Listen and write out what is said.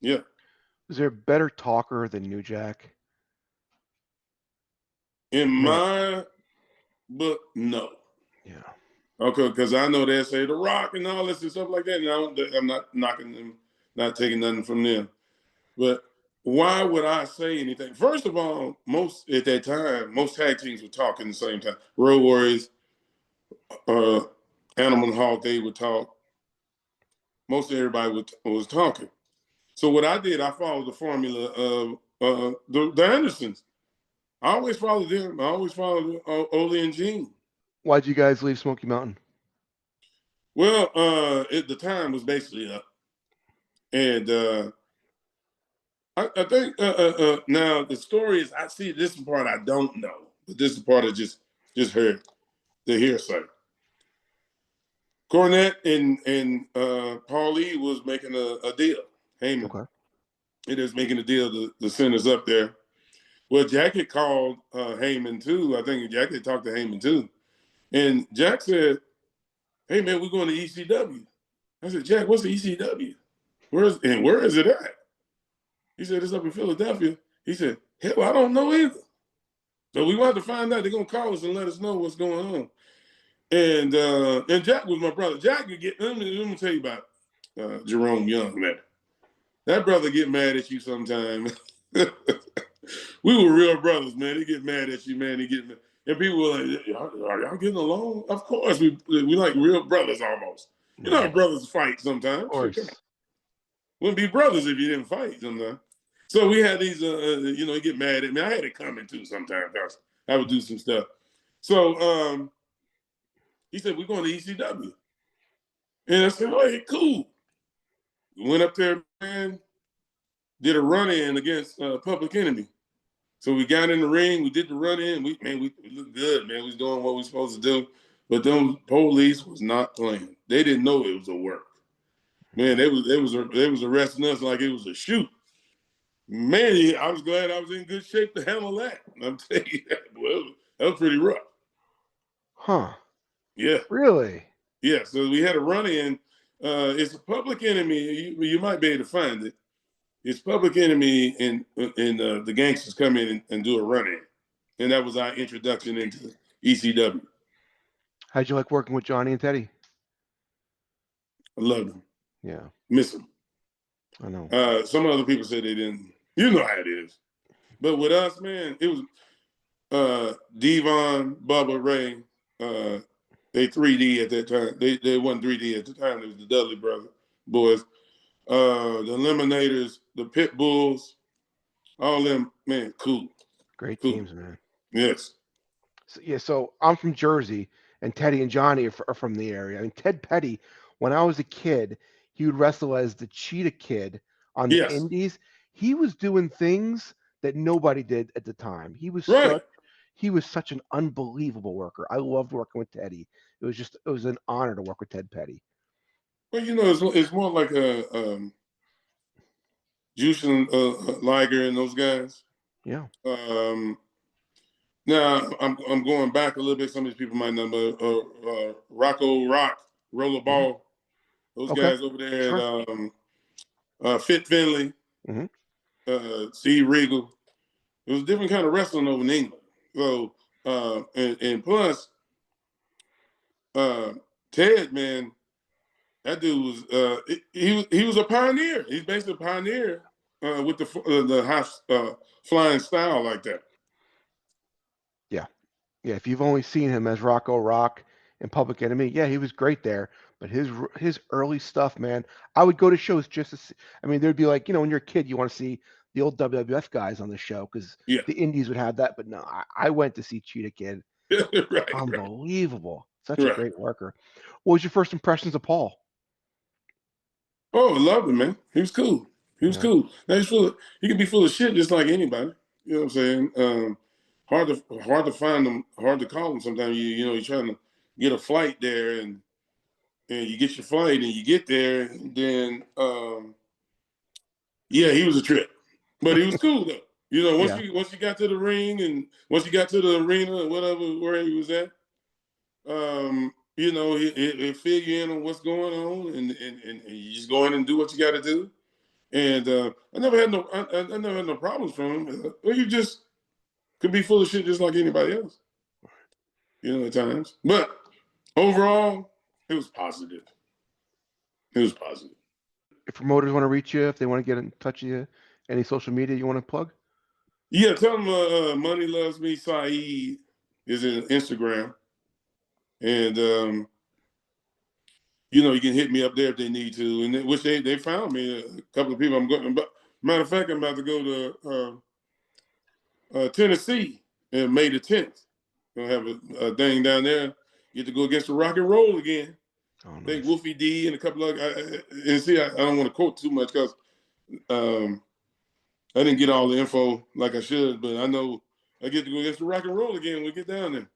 Yeah. Is there a better talker than New Jack? In Man, my book, no. yeah. Okay, because I know they say The Rock and all this and stuff like that. And I'm not knocking them, not taking nothing from them. But why would I say anything? First of all, most at that time, most tag teams would talk at the same time. Road Warriors, uh, Animal and Hawk, they would talk. Most everybody was talking. So what I did, I followed the formula of the Andersons. I always followed them. I always followed Ole and Gene. Why'd you guys leave Smoky Mountain? Well, at the time was basically up, and I think now the story is. I see this part I don't know, but this is the part I just heard the hearsay. Cornette and Paulie was making a deal. Heyman, Okay. it is making a deal to send us up there. Well, Jack had called Heyman too. I think Jack had talked to Heyman too, and Jack said, "Hey man, we're going to ECW." I said, "Jack, what's the ECW? Where is it at?" He said, "It's up in Philadelphia." He said, "Hell, I don't know either." So we want to find out. They're gonna call us and let us know what's going on. And Jack was my brother. Jack could get. Let me tell you about Jerome Young, man. That brother get mad at you sometime. We were real brothers, man. He get mad at you, man. He get mad. And people were like, "Are y'all getting along?" Of course, we like real brothers almost. You know how Yeah. brothers fight Of sometimes. Shit, come on. course. Wouldn't be brothers if you didn't fight sometimes. So we had these, he get mad at me. I had it coming too sometimes. I would do some stuff. So he said, "We're going to ECW." And I said, "Oh, hey, cool." We went up there, man, did a run in against Public Enemy. So we got in the ring, we did the run in. We looked good, man. We was doing what we were supposed to do. But them police was not playing. They didn't know it was a work. Man, they was arresting us like it was a shoot. Man, I was glad I was in good shape to handle that. I'm telling you that. Well, that was pretty rough. Huh. Yeah. Really? Yeah. So we had a run in. It's a Public Enemy. You might be able to find it. It's Public Enemy and the Gangstas come in and do a run in. And that was our introduction into ECW. How'd you like working with Johnny and Teddy? I loved him. Yeah, Miss him. I know. Some other people said they didn't. You know how it is. But with us, man, it was Devon, Bubba, Ray. They 3D at that time. They wasn't 3D at the time. It was the Dudley brother boys. The Eliminators, the Pit Bulls, all them, man, cool. Great Cool. teams, man. Yes. So, yeah, so I'm from Jersey, and Teddy and Johnny are from the area. I mean, Ted Petty, when I was a kid, he would wrestle as the Cheetah Kid on the Yes. Indies. He was doing things that nobody did at the time. Right. He was such an unbelievable worker. I loved working with Teddy. It was an honor to work with Ted Petty. Well, it's more like a Juice and Liger and those guys. Yeah. Um, Now I'm going back a little bit. Some of these people might know, but Rocco Rock, Hmm. Rollerball, those Okay. guys over there Sure. at Fit Finley, Hmm. Steve Regal. It was a different kind of wrestling over in England. So and plus uh, Ted, man, that dude was he was a pioneer. He's basically a pioneer with the high flying style like that. Yeah. Yeah. If you've only seen him as Rocco Rock in Public Enemy, yeah, he was great there. But his early stuff, man, I would go to shows just to see. I mean, there'd be like, when you're a kid, you want to see the old WWF guys on the show because Yeah, the Indies would have that. But no, I went to see Cheetah Kid. right, Unbelievable. Such a right. great worker. What was your first impressions of Paul? Oh, I loved him, man. He was cool. He was Yeah. cool. Now he could be full of shit just like anybody. You know what I'm saying? Hard to find him, hard to call him. Sometimes you're trying to get a flight there, and you get your flight, and you get there, and then yeah, he was a trip, but he was cool though. Once Yeah. you got to the ring, and once you got to the arena or whatever where he was at, it fill you in on what's going on, and you just go in and do what you got to do. And I never had no problems from him. Well, you just could be full of shit just like anybody else, at times. But overall, it was positive. It was positive. If promoters want to reach you, if they want to get in touch with you, any social media you want to plug? Yeah, tell them Money Loves Me Saeed is in Instagram. And you can hit me up there if they need to. And which they found me. A couple of people I'm going. But matter of fact, I'm about to go to Tennessee on May the 10th. Gonna have a thing down there. Get to go against the Rock and Roll again. Oh, nice. I think Wolfie D and a couple of and see, I don't want to quote too much because I didn't get all the info like I should, but I know I get to go against the Rock and Roll again when we get down there.